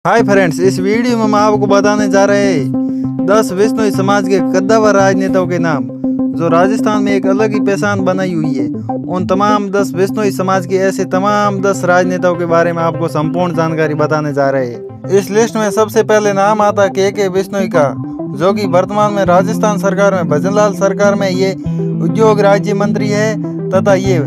Hi friends, इस video में हम आपको बताने जा रहे हैं 10 बिश्नोई समाज के कद्दावर राजनेताओं के नाम जो राजस्थान में एक अलग ही पहचान बनाई हुई है। उन तमाम 10 बिश्नोई समाज के ऐसे तमाम 10 राजनेताओं के बारे में आपको संपूर्ण जानकारी बताने जा रहे हैं। इस लिस्ट में सबसे पहले नाम आता है के बिश्नोई का, जो कि वर्तमान में राजस्थान सरकार में भजनलाल सरकार में ये उद्योग राज्य मंत्री है तथा ये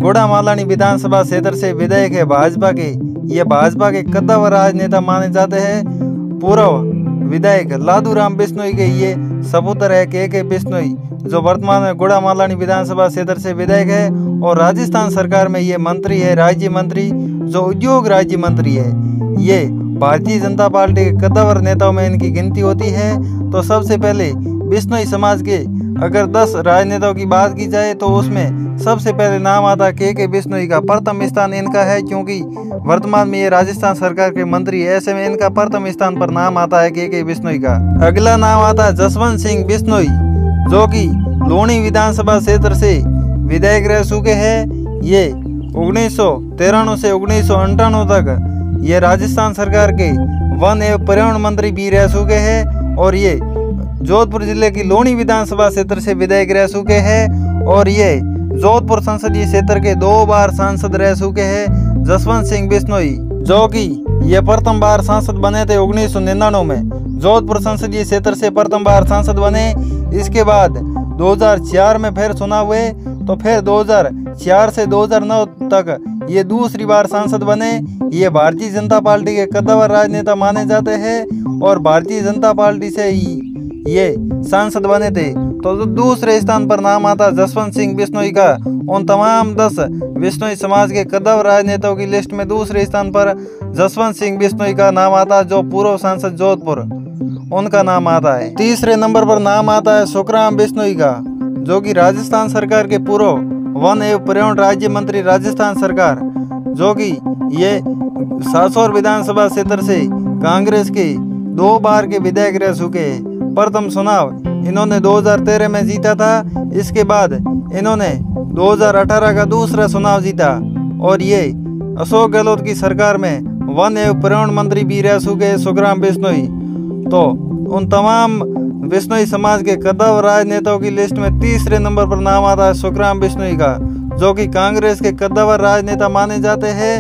गुड़ामालानी विधानसभा क्षेत्र से विधायक है भाजपा के। ये भाजपा के कद्दावर राजनेता माने जाते हैं। पूर्व विधायक लादूराम बिश्नोई के ये सपुत्र है के बिश्नोई, जो वर्तमान में गुड़ामालानी विधानसभा क्षेत्र से विधायक है और राजस्थान सरकार में ये मंत्री है, राज्य मंत्री, जो उद्योग राज्य मंत्री है। ये भारतीय जनता पार्टी के कद्दावर नेताओं में इनकी गिनती होती है। तो सबसे पहले बिश्नोई समाज के अगर 10 राजनेताओं की बात की जाए तो उसमें सबसे पहले नाम आता है के बिश्नोई का। प्रथम स्थान इनका है क्योंकि वर्तमान में ये राजस्थान सरकार के मंत्री है, ऐसे में इनका प्रथम स्थान पर नाम आता है के बिश्नोई का। अगला नाम आता है जसवंत सिंह बिश्नोई, जो कि लूणी विधानसभा क्षेत्र से विधायक रह चुके हैं। ये 1993 से 1998 तक ये राजस्थान सरकार के वन एवं पर्यावरण मंत्री भी रह चुके हैं और ये जोधपुर जिले की लूणी विधानसभा क्षेत्र से विधायक रह चुके हैं और ये जोधपुर संसदीय क्षेत्र के 2 बार सांसद रह चुके हैं जसवंत सिंह बिश्नोई, जो कि ये प्रथम बार सांसद बने थे 1999 में। जोधपुर संसदीय क्षेत्र से प्रथम बार सांसद बने। इसके बाद 2004 में फिर चुनाव हुए तो फिर 2004 से 2009 तक ये दूसरी बार सांसद बने। ये भारतीय जनता पार्टी के कद्दावर राजनेता माने जाते हैं और भारतीय जनता पार्टी से ही ये सांसद बने थे। तो दूसरे स्थान पर नाम आता जसवंत सिंह बिश्नोई का। उन तमाम 10 बिश्नोई समाज के कद्दावर राजनेताओं की लिस्ट में दूसरे स्थान पर जसवंत सिंह बिश्नोई का नाम आता, जो पूर्व सांसद जोधपुर, उनका नाम आता है। तीसरे नंबर पर नाम आता है सुखराम बिश्नोई का, जो कि राजस्थान सरकार के पूर्व वन एवं पर्यावरण राज्य मंत्री राजस्थान सरकार, जो कि ये सासोर विधानसभा क्षेत्र से कांग्रेस के 2 बार के विधायक रह चुके हैं। प्रथम चुनाव इन्होंने 2013 में जीता था। इसके बाद इन्होंने 2018 का दूसरा चुनाव जीता और ये अशोक गहलोत की सरकार में वन एवं पर्यावरण मंत्री भी रह चुके हैं सुखराम बिश्नोई। तो उन तमाम बिश्नोई समाज के कद्दावर राजनेताओं की लिस्ट में तीसरे नंबर पर नाम आता है सुखराम बिश्नोई का, जो कि कांग्रेस के कद्दावर राजनेता माने जाते हैं।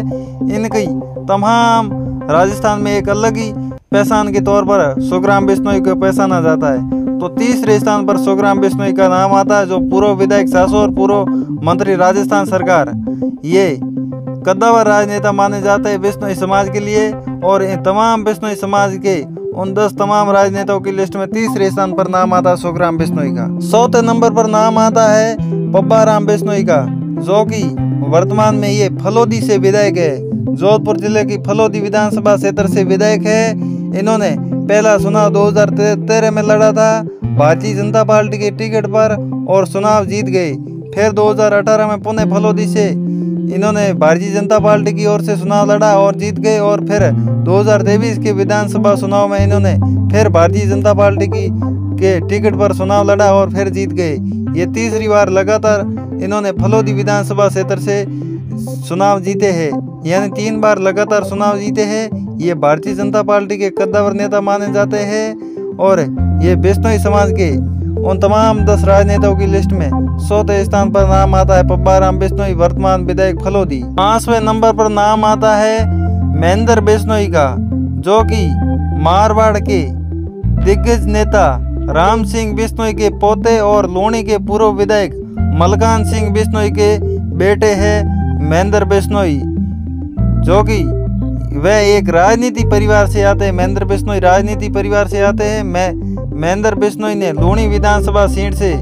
इनकी तमाम राजस्थान में एक अलग ही पहचान के तौर पर सुखराम बिश्नोई को पहचाना जाता है। तो तीसरे स्थान पर सुखराम बिश्नोई का नाम आता है, जो पूर्व विधायक सासोर, पूर्व मंत्री राजस्थान सरकार, ये कद्दावर राजनेता माने जाते हैं बिश्नोई समाज के लिए। और इन तमाम बिश्नोई समाज के उन 10 तमाम राजनेताओं की लिस्ट में तीसरे स्थान पर नाम आता है सुखराम बिश्नोई का। चौथे नंबर पर नाम आता है पब्बाराम बिश्नोई का, जो कि वर्तमान में ये फलोदी से विधायक है। जोधपुर जिले की फलोदी विधानसभा क्षेत्र से विधायक है। इन्होंने पहला चुनाव 2013 में लड़ा था भारतीय जनता पार्टी के टिकट पर और चुनाव जीत गए। फिर 2018 में पुणे फलोदी से इन्होंने भारतीय जनता पार्टी की ओर से चुनाव लड़ा और जीत गए और फिर 2023 के विधानसभा चुनाव में इन्होंने फिर भारतीय जनता पार्टी के टिकट पर चुनाव लड़ा और फिर जीत गए। ये तीसरी बार लगातार इन्होंने फलोदी विधानसभा क्षेत्र से चुनाव जीते हैं, यानी 3 बार लगातार चुनाव जीते हैं। ये भारतीय जनता पार्टी के कद्दावर नेता माने जाते हैं और ये बिश्नोई समाज के उन तमाम 10 राजनेताओं की लिस्ट में चौथे स्थान पर नाम आता है पब्बाराम बिश्नोई, वर्तमान विधायक फलोदी। 5वें नंबर पर नाम आता है महेंद्र बिश्नोई का, जो कि मारवाड़ के दिग्गज नेता राम सिंह बिश्नोई के पोते और लूणी के पूर्व विधायक मलकान सिंह बिश्नोई के बेटे हैं महेंद्र बिश्नोई, जो कि वह एक राजनीति परिवार से आते हैं। महेंद्र बिश्नोई राजनीति परिवार से आते हैं। महेंद्र बिश्नोई ने लूणी विधानसभा सीट से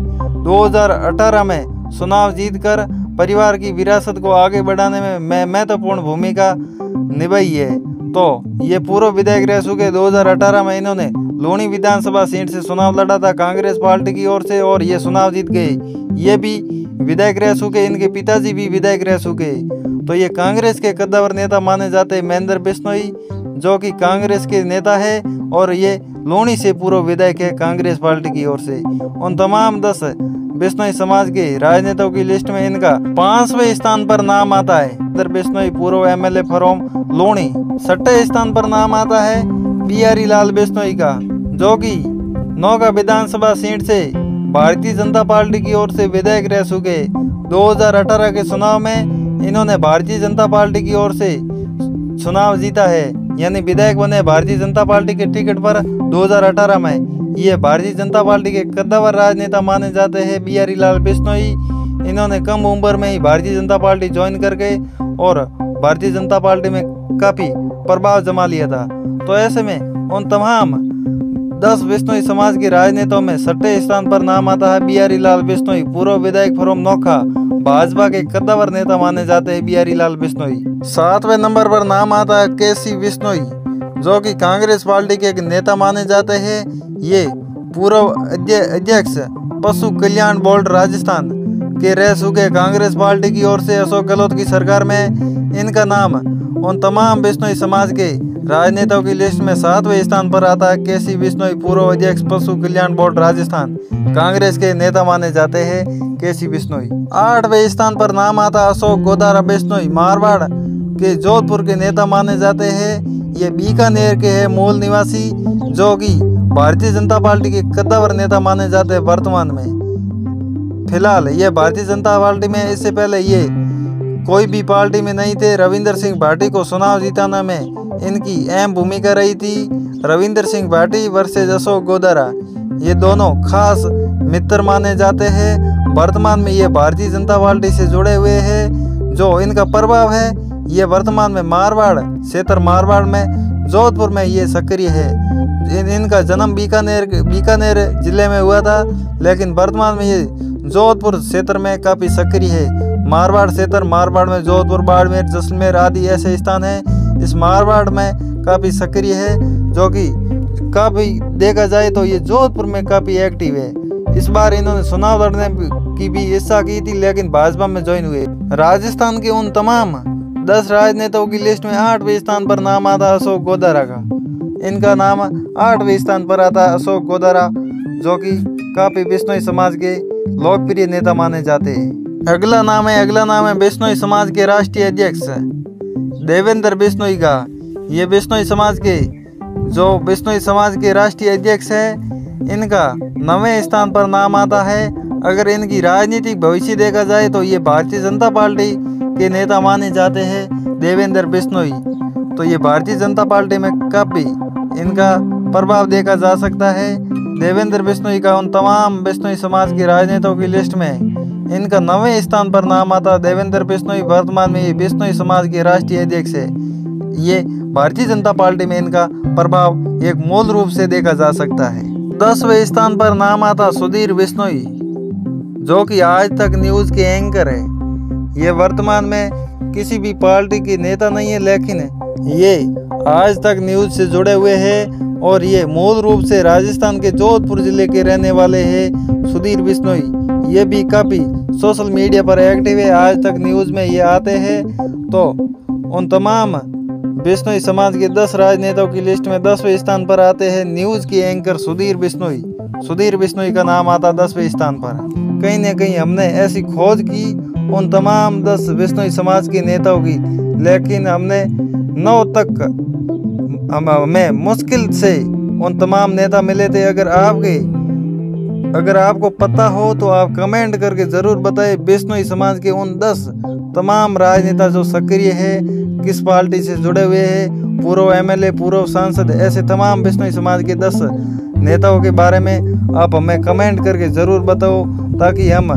2018 में चुनाव जीतकर परिवार की विरासत को आगे बढ़ाने में महत्वपूर्ण भूमिका निभाई है। तो ये पूर्व विधायक रह चुके। 2018 में इन्होंने लूणी विधानसभा सीट से चुनाव लड़ा था कांग्रेस पार्टी की ओर से और ये चुनाव जीत गए। ये भी विधायक रह चुके, इनके पिताजी भी विधायक रह चुके। तो ये कांग्रेस के कद्दावर नेता माने जाते हैं महेंद्र बिश्नोई, जो कि कांग्रेस के नेता है और ये लूणी से पूर्व विधायक है कांग्रेस पार्टी की ओर से। उन तमाम 10 बिश्नोई समाज के राजनेताओं की लिस्ट में इनका 5वें स्थान पर नाम आता है नरेंद्र बिश्नोई, पूर्व एमएलए फ्रॉम लोणी। 6ठे स्थान पर नाम आता है बिहारी लाल बिश्नोई का, जो कि नौका विधानसभा सीट से भारतीय जनता पार्टी की ओर से विधायक रह चुके। 2018 के चुनाव में इन्होंने भारतीय जनता पार्टी की ओर से चुनाव जीता है, यानी विधायक बने भारतीय जनता पार्टी के टिकट पर 2018 में। ये भारतीय जनता पार्टी के कद्दावर राजनेता माने जाते हैं बिहारी लाल बिश्नोई। इन्होंने कम उम्र में ही भारतीय जनता पार्टी ज्वाइन करके और भारतीय जनता पार्टी में काफ़ी प्रभाव जमा लिया था। तो ऐसे में उन तमाम 10 बिश्नोई समाज के राजनेताओं में 6ठे स्थान पर नाम आता है बिहारी लाल बिश्नोई, पूर्व विधायक फ्रॉम नोखा। भाजपा के कद्दावर नेता माने जाते हैं बिहारी लाल बिश्नोई। 7वें नंबर पर नाम आता है केसी बिश्नोई, जो कि कांग्रेस पार्टी के एक नेता माने जाते हैं। ये पूर्व अध्यक्ष पशु कल्याण बोर्ड राजस्थान के रह चुके। कांग्रेस पार्टी की ओर से अशोक गहलोत की सरकार में इनका नाम उन तमाम बिश्नोई समाज के राजनेताओं की लिस्ट में 7वें स्थान पर आता है केसी बिश्नोई, पूर्व अध्यक्ष पशु कल्याण बोर्ड राजस्थान, कांग्रेस के नेता माने जाते हैं केसी बिश्नोई। 8वें स्थान पर नाम आता है अशोक गोदारा बिश्नोई, मारवाड़ के जोधपुर के नेता माने जाते हैं। ये बीकानेर के हैं मूल निवासी, जो कि भारतीय जनता पार्टी के कद्दावर नेता माने जाते हैं वर्तमान में। फिलहाल ये भारतीय जनता पार्टी में, इससे पहले ये कोई भी पार्टी में नहीं थे। रविंदर सिंह भाटी को चुनाव जिताने में इनकी अहम भूमिका रही थी। रविंदर सिंह भाटी वर्सेस अशोक गोदारा, ये दोनों खास मित्र माने जाते हैं। वर्तमान में ये भारतीय जनता पार्टी से जुड़े हुए हैं। जो इनका प्रभाव है, ये वर्तमान में मारवाड़ क्षेत्र, मारवाड़ में जोधपुर में ये सक्रिय है। इनका जन्म बीकानेर जिले में हुआ था, लेकिन वर्तमान में ये जोधपुर क्षेत्र में काफ़ी सक्रिय है। मारवाड़ क्षेत्र, मारवाड़ में जोधपुर, बाड़मेर, जैसलमेर आदि ऐसे स्थान हैं। इस मारवाड़ में काफ़ी सक्रिय है, जो कि काफ़ी देखा जाए तो ये जोधपुर में काफ़ी एक्टिव है। इस बार इन्होंने चुनाव लड़ने की भी इच्छा की थी, लेकिन भाजपा में ज्वाइन हुए। राजस्थान के उन तमाम 10 राजनेताओं की लिस्ट में 8वें स्थान पर नाम आता अशोक गोदारा का। इनका नाम 8वें स्थान पर आता अशोक गोदारा, जो कि काफ़ी बिश्नोई समाज के लोकप्रिय नेता माने जाते हैं। अगला नाम है बिश्नोई समाज के राष्ट्रीय अध्यक्ष देवेंद्र बिश्नोई का। ये बिश्नोई समाज के राष्ट्रीय अध्यक्ष है। इनका 9वें स्थान पर नाम आता है। अगर इनकी राजनीतिक भविष्य देखा जाए तो ये भारतीय जनता पार्टी के नेता माने जाते हैं देवेंद्र बिश्नोई। तो ये भारतीय जनता पार्टी में काफ़ी इनका प्रभाव देखा जा सकता है। देवेंद्र बिश्नोई का उन तमाम बिश्नोई समाज के राजनेताओं की लिस्ट में इनका 9वें स्थान पर नाम आता है देवेंद्र बिश्नोई। वर्तमान में ये बिश्नोई समाज के राष्ट्रीय अध्यक्ष है। ये भारतीय जनता पार्टी में इनका प्रभाव एक मूल रूप से देखा जा सकता है। 10वें स्थान पर नाम आता सुधीर बिश्नोई, जो कि आज तक न्यूज़ के एंकर है। ये वर्तमान में किसी भी पार्टी के नेता नहीं है, लेकिन ये आज तक न्यूज़ से जुड़े हुए हैं और ये मूल रूप से राजस्थान के जोधपुर जिले के रहने वाले हैं सुधीर बिश्नोई। ये भी काफ़ी सोशल मीडिया पर एक्टिव है, आज तक न्यूज़ में ये आते हैं। तो उन तमाम बिश्नोई समाज के 10 राजनेताओं की लिस्ट में 10वें स्थान पर आते हैं न्यूज़ के एंकर सुधीर बिश्नोई। सुधीर बिश्नोई का नाम आता 10वें स्थान पर। कहीं ना कहीं हमने ऐसी खोज की उन तमाम 10 बिश्नोई समाज के नेताओं की, लेकिन हमने 9 तक हमें मुश्किल से उन तमाम नेता मिले थे। अगर आपको पता हो तो आप कमेंट करके ज़रूर बताएं बिश्नोई समाज के उन 10 तमाम राजनेता जो सक्रिय है, किस पार्टी से जुड़े हुए हैं, पूर्व एमएलए, पूर्व सांसद, ऐसे तमाम बिश्नोई समाज के 10 नेताओं के बारे में आप हमें कमेंट करके ज़रूर बताओ, ताकि हम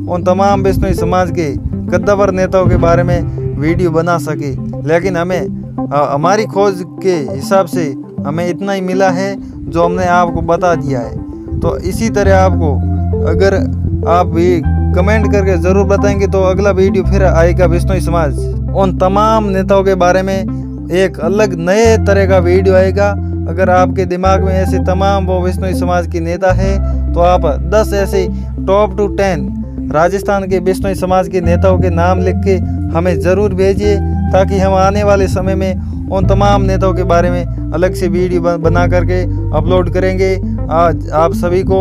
उन तमाम बिश्नोई समाज के कद्दावर नेताओं के बारे में वीडियो बना सके। लेकिन हमारी खोज के हिसाब से हमें इतना ही मिला है जो हमने आपको बता दिया है। तो इसी तरह आपको अगर आप भी कमेंट करके ज़रूर बताएंगे तो अगला वीडियो फिर आएगा बिश्नोई समाज उन तमाम नेताओं के बारे में, एक अलग नए तरह का वीडियो आएगा। अगर आपके दिमाग में ऐसे तमाम वो बिश्नोई समाज के नेता है तो आप 10 ऐसे टॉप टू 10 राजस्थान के बिश्नोई समाज के नेताओं के नाम लिख के हमें ज़रूर भेजिए, ताकि हम आने वाले समय में उन तमाम नेताओं के बारे में अलग से वीडियो बना करके अपलोड करेंगे। आज आप सभी को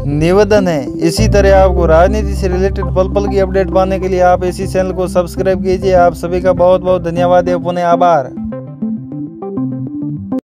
निवेदन है। इसी तरह आपको राजनीति से रिलेटेड पल पल की अपडेट पाने के लिए आप इसी चैनल को सब्सक्राइब कीजिए। आप सभी का बहुत बहुत धन्यवाद है, पुनः आभार।